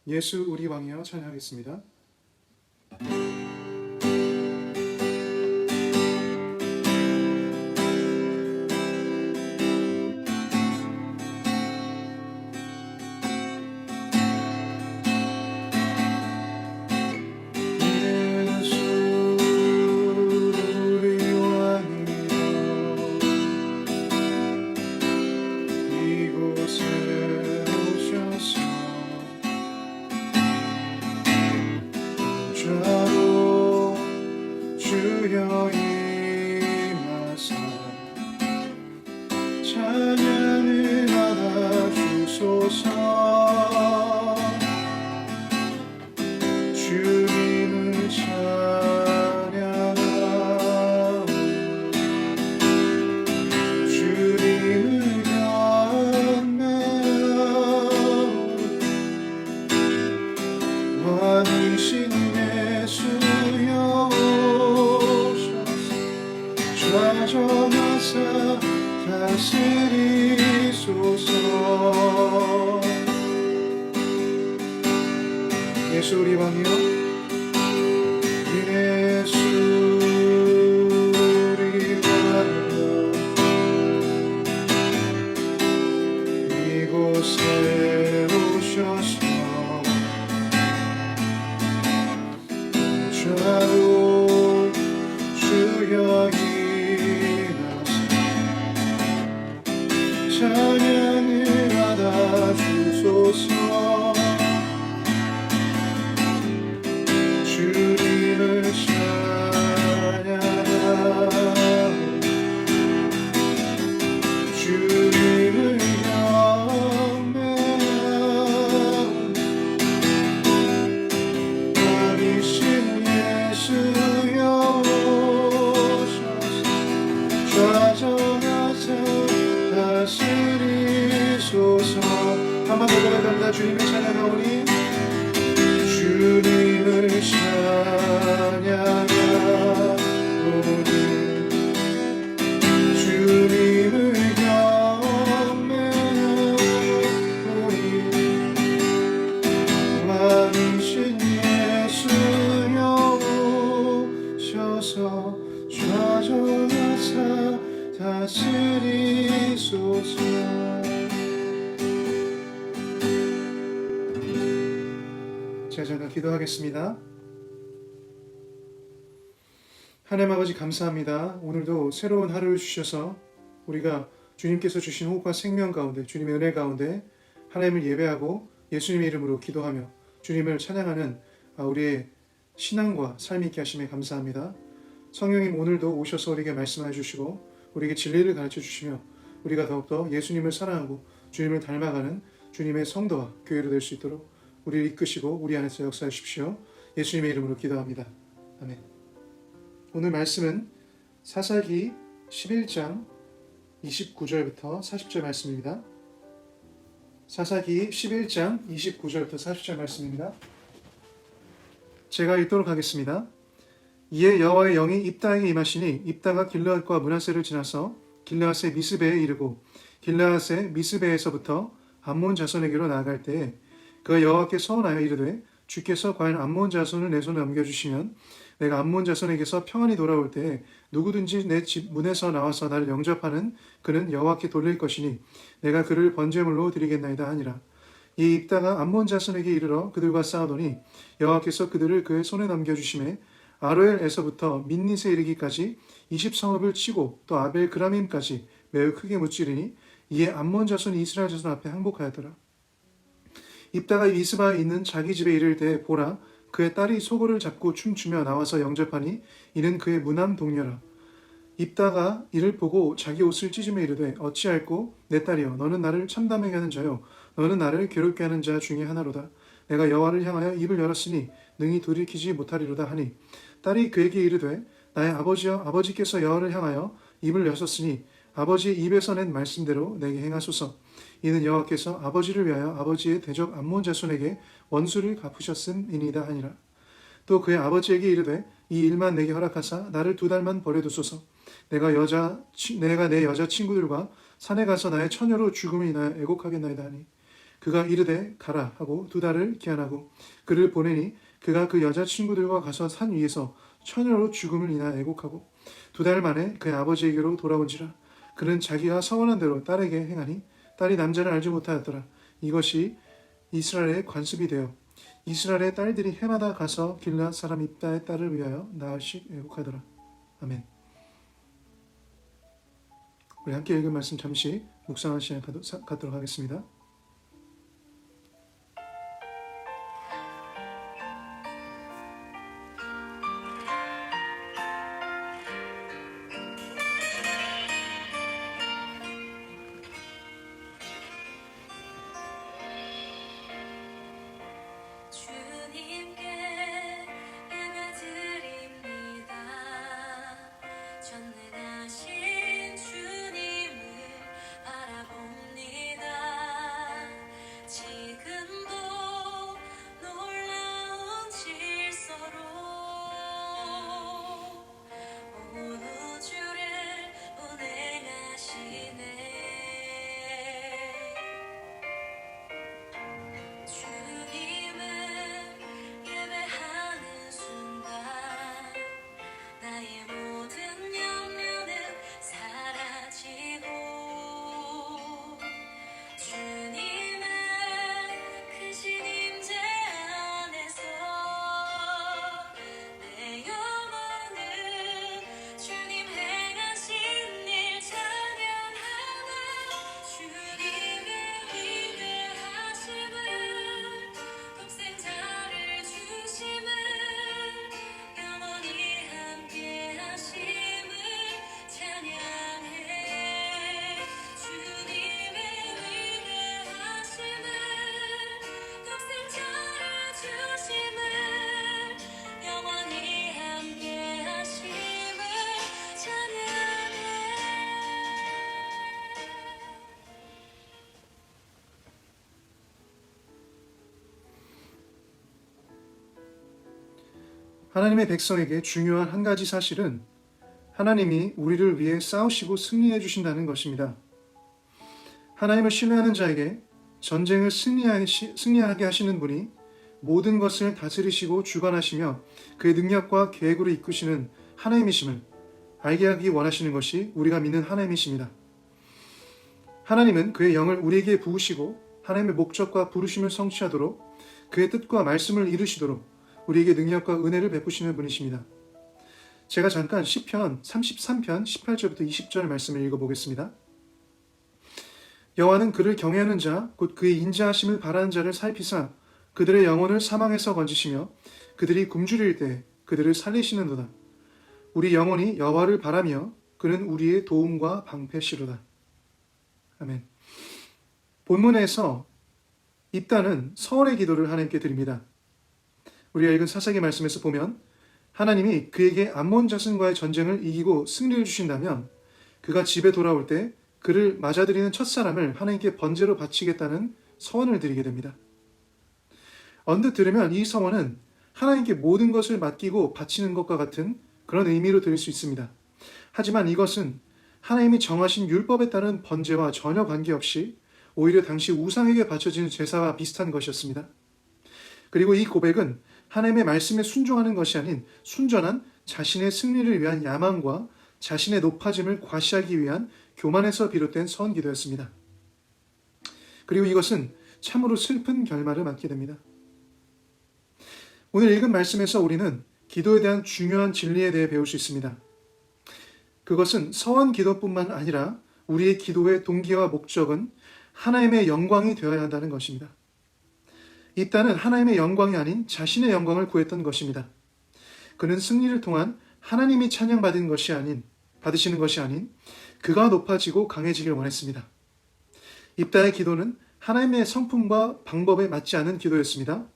예수 우리 왕이여 찬양하겠습니다. 주여 임하사 찬양을 받아 주소서. 주님을 찬양하오 주님을 경배하오 왕이신 예수여 좌정하사 다스리소서. 예수 우리 왕이여 예수 우리 왕이여 이곳에 오셔서 좌우 주여 찬양을 받아 주소서. 주님을 찬양하오 주님을 경배하오 왕이신 예수여 오셔서 좌정하사 다스리소서. 한 번 더 고백합니다. 주님을 찬양하오니 주님을 찬양하오니 주님을 경배하오니 왕이신 예수여 오셔서 좌정하사 다스리소서. 제가 기도하겠습니다. 하나님 아버지 감사합니다. 오늘도 새로운 하루를 주셔서 우리가 주님께서 주신 호흡과 생명 가운데 주님의 은혜 가운데 하나님을 예배하고 예수님의 이름으로 기도하며 주님을 찬양하는 우리의 신앙과 삶이 있게 하심에 감사합니다. 성령님 오늘도 오셔서 우리에게 말씀해 주시고 우리에게 진리를 가르쳐 주시며 우리가 더욱더 예수님을 사랑하고 주님을 닮아가는 주님의 성도와 교회로 될 수 있도록 우리를 이끄시고 우리 안에서 역사해 주십시오. 예수님의 이름으로 기도합니다. 아멘. 오늘 말씀은 사사기 11장 29절부터 40절 말씀입니다. 사사기 11장 29절부터 40절 말씀입니다. 제가 읽도록 하겠습니다. 이에 여호와의 영이 입다에게 임하시니 입다가 길르앗과 므낫세를 지나서 길르앗의 미스베에 이르고 길르앗의 미스베에서부터 암몬 자손에게로 나아갈 때에 그가 여호와께 서원하여 이르되 주께서 과연 암몬 자손을 내 손에 넘겨주시면 내가 암몬 자손에게서 평안히 돌아올 때에 누구든지 내 집 문에서 나와서 나를 영접하는 그는 여호와께 돌릴 것이니 내가 그를 번제물로 드리겠나이다 하니라. 이 입다가 암몬 자손에게 이르러 그들과 싸우더니 여호와께서 그들을 그의 손에 넘겨주심에 아로엘에서부터 민닛에 이르기까지 20성읍을 치고 또 아벨 그라밈까지 매우 크게 무찌르니 이에 암몬 자손이 이스라엘 자손 앞에 항복하였더라. 입다가 미스바에 있는 자기 집에 이를 때 보라 그의 딸이 소고를 잡고 춤추며 나와서 영접하니 이는 그의 무남 동료라. 입다가 이를 보고 자기 옷을 찢으며 이르되 어찌할꼬 내 딸이여 너는 나를 참담하게 하는 자요 너는 나를 괴롭게 하는 자 중에 하나로다. 내가 여호와를 향하여 입을 열었으니 능히 돌이키지 못하리로다 하니 딸이 그에게 이르되 나의 아버지여 아버지께서 여호와를 향하여 입을 여셨으니 아버지의 입에서 낸 말씀대로 내게 행하소서. 이는 여호와께서 아버지를 위하여 아버지의 대적 암몬 자손에게 원수를 갚으셨음이니이다 하니라. 또 그의 아버지에게 이르되 이 일만 내게 허락하사 나를 2달만 버려두소서. 내가 내 여자 친구들과 산에 가서 나의 처녀로 죽음을 인하여 애곡하겠나이다 하니 그가 이르되 가라 하고 2달을 기한하고 그를 보내니 그가 그 여자친구들과 가서 산 위에서 처녀로 죽음을 인하여 애곡하고 2달 만에 그의 아버지에게로 돌아온지라. 그는 자기가 서원한 대로 딸에게 행하니 딸이 남자를 알지 못하였더라. 이것이 이스라엘의 관습이 되어 이스라엘의 딸들이 해마다 가서 길앗 사람 입다의 딸을 위하여 나흘씩 애곡하더라. 아멘. 우리 함께 읽은 말씀 잠시 묵상할 시간 갖도록 하겠습니다. 하나님의 백성에게 중요한 한 가지 사실은 하나님이 우리를 위해 싸우시고 승리해 주신다는 것입니다. 하나님을 신뢰하는 자에게 전쟁을 승리하게 하시는 분이 모든 것을 다스리시고 주관하시며 그의 능력과 계획으로 이끄시는 하나님이심을 알게 하기 원하시는 것이 우리가 믿는 하나님이십니다. 하나님은 그의 영을 우리에게 부으시고 하나님의 목적과 부르심을 성취하도록 그의 뜻과 말씀을 이루시도록 우리에게 능력과 은혜를 베푸시는 분이십니다. 제가 잠깐 시편 33편 18절부터 20절 말씀을 읽어보겠습니다. 여호와는 그를 경외하는 자, 곧 그의 인자하심을 바라는 자를 살피사 그들의 영혼을 사망에서 건지시며 그들이 굶주릴 때 그들을 살리시는도다. 우리 영혼이 여호와를 바라며 그는 우리의 도움과 방패시로다. 아멘. 본문에서 입다는 서원의 기도를 하나님께 드립니다. 우리가 읽은 사사기 말씀에서 보면 하나님이 그에게 암몬 자손과의 전쟁을 이기고 승리를 주신다면 그가 집에 돌아올 때 그를 맞아들이는 첫사람을 하나님께 번제로 바치겠다는 서원을 드리게 됩니다. 언뜻 들으면 이 서원은 하나님께 모든 것을 맡기고 바치는 것과 같은 그런 의미로 들을 수 있습니다. 하지만 이것은 하나님이 정하신 율법에 따른 번제와 전혀 관계없이 오히려 당시 우상에게 바쳐지는 제사와 비슷한 것이었습니다. 그리고 이 고백은 하나님의 말씀에 순종하는 것이 아닌 순전한 자신의 승리를 위한 야망과 자신의 높아짐을 과시하기 위한 교만에서 비롯된 서원 기도였습니다. 그리고 이것은 참으로 슬픈 결말을 맞게 됩니다. 오늘 읽은 말씀에서 우리는 기도에 대한 중요한 진리에 대해 배울 수 있습니다. 그것은 서원 기도뿐만 아니라 우리의 기도의 동기와 목적은 하나님의 영광이 되어야 한다는 것입니다. 입다는 하나님의 영광이 아닌 자신의 영광을 구했던 것입니다. 그는 승리를 통한 하나님이 찬양받은 것이 아닌 받으시는 것이 아닌 그가 높아지고 강해지길 원했습니다. 입다의 기도는 하나님의 성품과 방법에 맞지 않은 기도였습니다.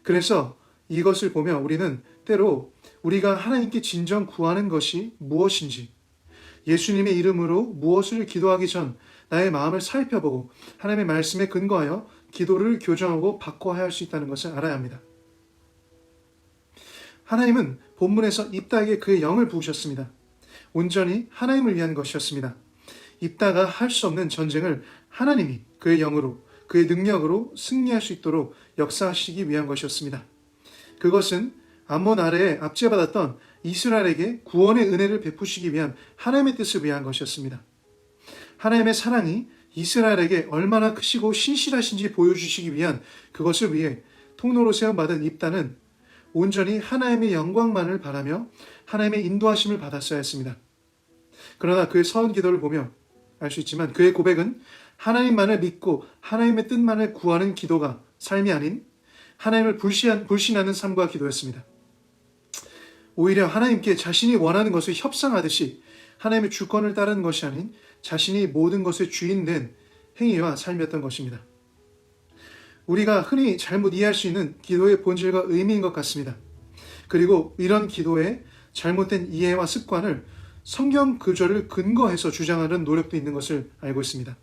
그래서 이것을 보며 우리는 때로 우리가 하나님께 진정 구하는 것이 무엇인지 예수님의 이름으로 무엇을 기도하기 전 나의 마음을 살펴보고 하나님의 말씀에 근거하여 기도를 교정하고 바꿔야 할 수 있다는 것을 알아야 합니다. 하나님은 본문에서 입다에게 그의 영을 부으셨습니다. 온전히 하나님을 위한 것이었습니다. 입다가 할 수 없는 전쟁을 하나님이 그의 영으로 그의 능력으로 승리할 수 있도록 역사하시기 위한 것이었습니다. 그것은 암몬 아래에 압제받았던 이스라엘에게 구원의 은혜를 베푸시기 위한 하나님의 뜻을 위한 것이었습니다. 하나님의 사랑이 이스라엘에게 얼마나 크시고 신실하신지 보여주시기 위한 그것을 위해 통로로 세움받은 입다는 온전히 하나님의 영광만을 바라며 하나님의 인도하심을 받았어야 했습니다. 그러나 그의 서은 기도를 보며 알 수 있지만 그의 고백은 하나님만을 믿고 하나님의 뜻만을 구하는 기도가 삶이 아닌 하나님을 불신하는 삶과 기도였습니다. 오히려 하나님께 자신이 원하는 것을 협상하듯이 하나님의 주권을 따르는 것이 아닌 자신이 모든 것의 주인 된 행위와 삶이었던 것입니다. 우리가 흔히 잘못 이해할 수 있는 기도의 본질과 의미인 것 같습니다. 그리고 이런 기도의 잘못된 이해와 습관을 성경 구절을 근거해서 주장하는 노력도 있는 것을 알고 있습니다.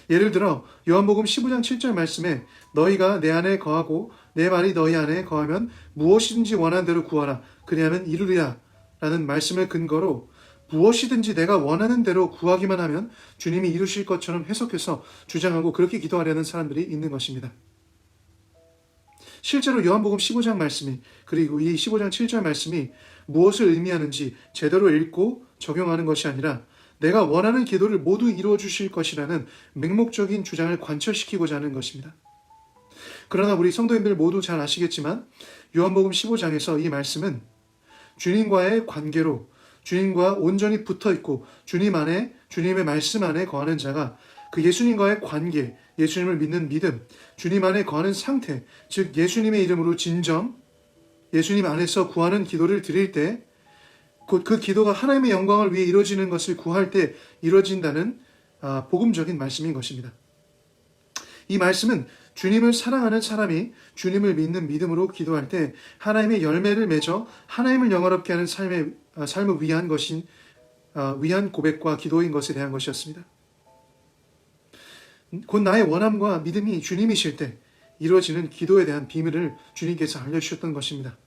예를 들어 요한복음 15장 7절 말씀에 너희가 내 안에 거하고 내 말이 너희 안에 거하면 무엇이든지 원하는 대로 구하라 그리하면 이루리라 라는 말씀을 근거로 무엇이든지 내가 원하는 대로 구하기만 하면 주님이 이루실 것처럼 해석해서 주장하고 그렇게 기도하려는 사람들이 있는 것입니다. 실제로 요한복음 15장 말씀이 그리고 이 15장 7절 말씀이 무엇을 의미하는지 제대로 읽고 적용하는 것이 아니라 내가 원하는 기도를 모두 이루어 주실 것이라는 맹목적인 주장을 관철시키고자 하는 것입니다. 그러나 우리 성도님들 모두 잘 아시겠지만 요한복음 15장에서 이 말씀은 주님과의 관계로 주님과 온전히 붙어있고 주님 안에 주님의 말씀 안에 거하는 자가 그 예수님과의 관계, 예수님을 믿는 믿음, 주님 안에 거하는 상태, 즉 예수님의 이름으로 진정, 예수님 안에서 구하는 기도를 드릴 때 곧 그 기도가 하나님의 영광을 위해 이루어지는 것을 구할 때 이루어진다는 복음적인 말씀인 것입니다. 이 말씀은 주님을 사랑하는 사람이 주님을 믿는 믿음으로 기도할 때 하나님의 열매를 맺어 하나님을 영화롭게 하는 삶을 위한 고백과 기도인 것에 대한 것이었습니다. 곧 나의 원함과 믿음이 주님이실 때 이루어지는 기도에 대한 비밀을 주님께서 알려주셨던 것입니다.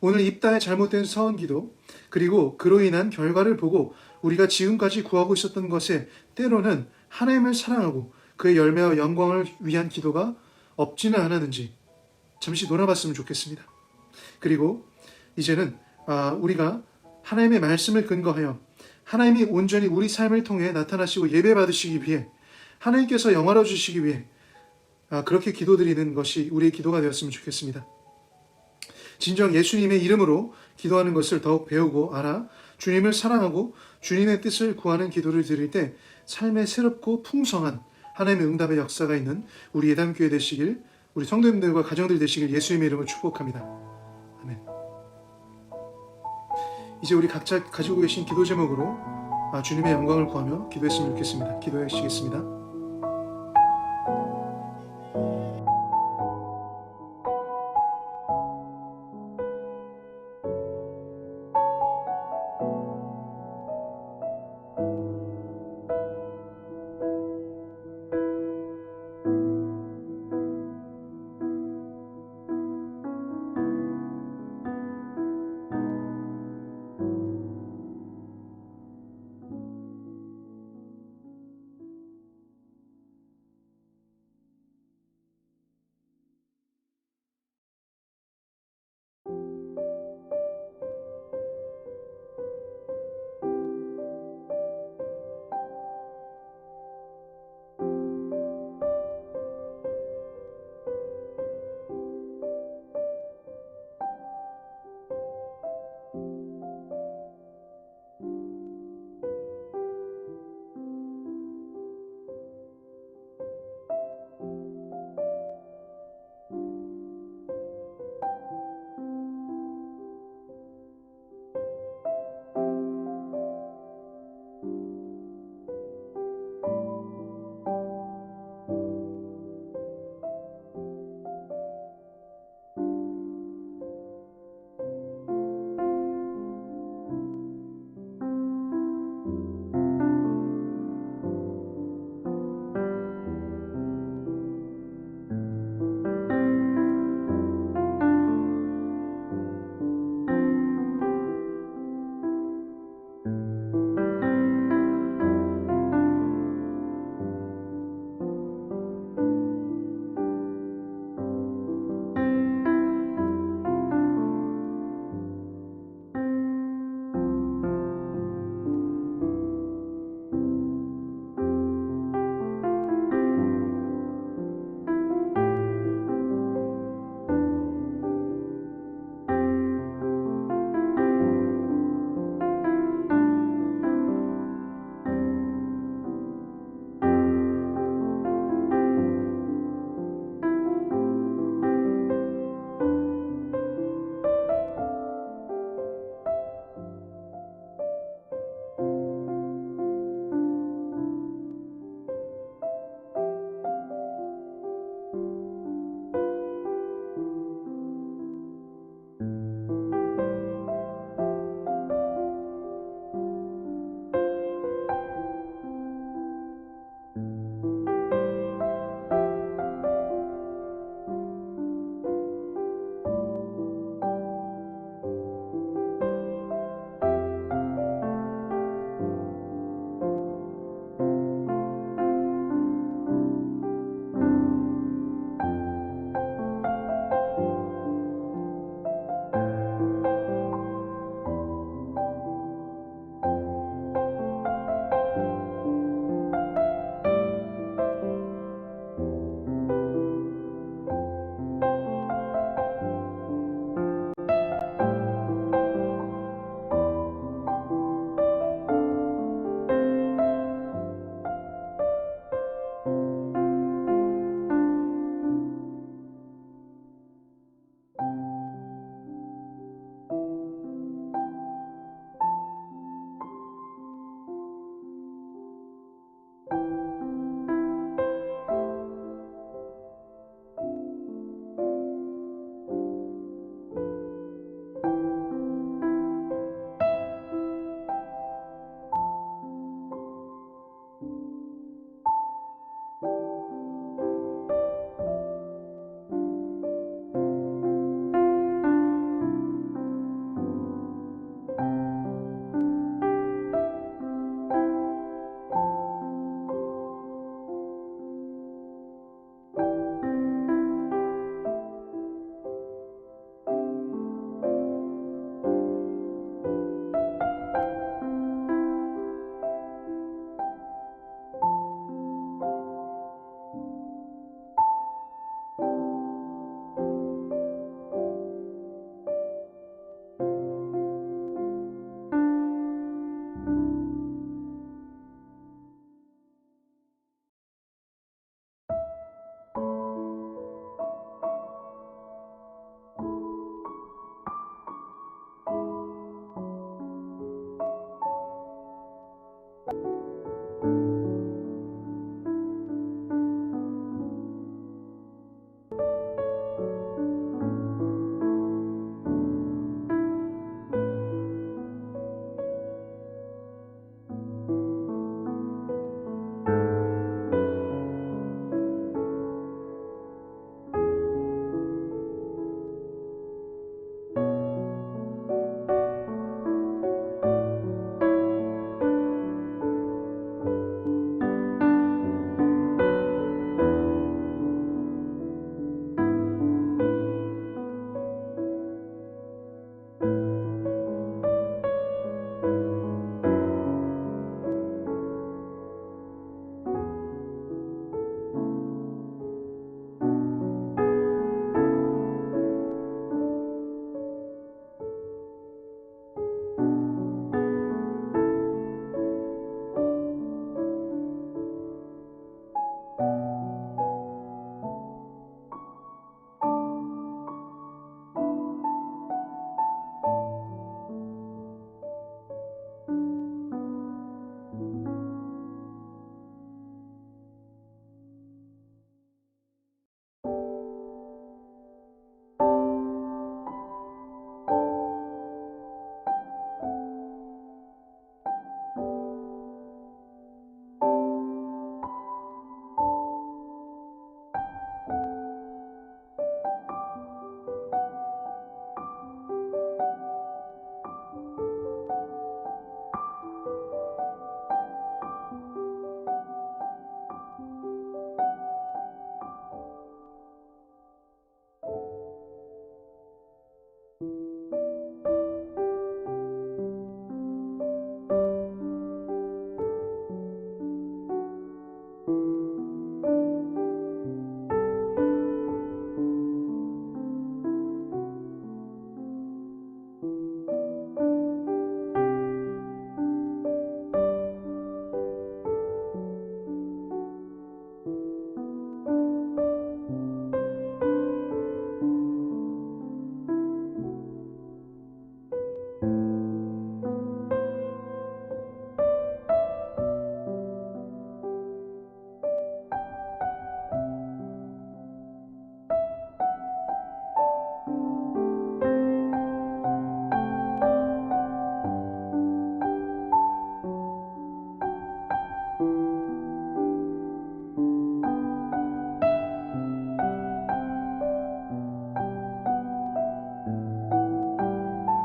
오늘 입다의 잘못된 서은 기도 그리고 그로 인한 결과를 보고 우리가 지금까지 구하고 있었던 것에 때로는 하나님을 사랑하고 그의 열매와 영광을 위한 기도가 없지는 않았는지 잠시 돌아봤으면 좋겠습니다. 그리고 이제는 우리가 하나님의 말씀을 근거하여 하나님이 온전히 우리 삶을 통해 나타나시고 예배받으시기 위해 하나님께서 영화로워 주시기 위해 그렇게 기도드리는 것이 우리의 기도가 되었으면 좋겠습니다. 진정 예수님의 이름으로 기도하는 것을 더욱 배우고 알아 주님을 사랑하고 주님의 뜻을 구하는 기도를 드릴 때 삶에 새롭고 풍성한 하나님의 응답의 역사가 있는 우리 예담교회 되시길, 우리 성도님들과 가정들 되시길 예수님의 이름으로 축복합니다. 아멘. 이제 우리 각자 가지고 계신 기도 제목으로 주님의 영광을 구하며 기도했으면 좋겠습니다. 기도하시겠습니다.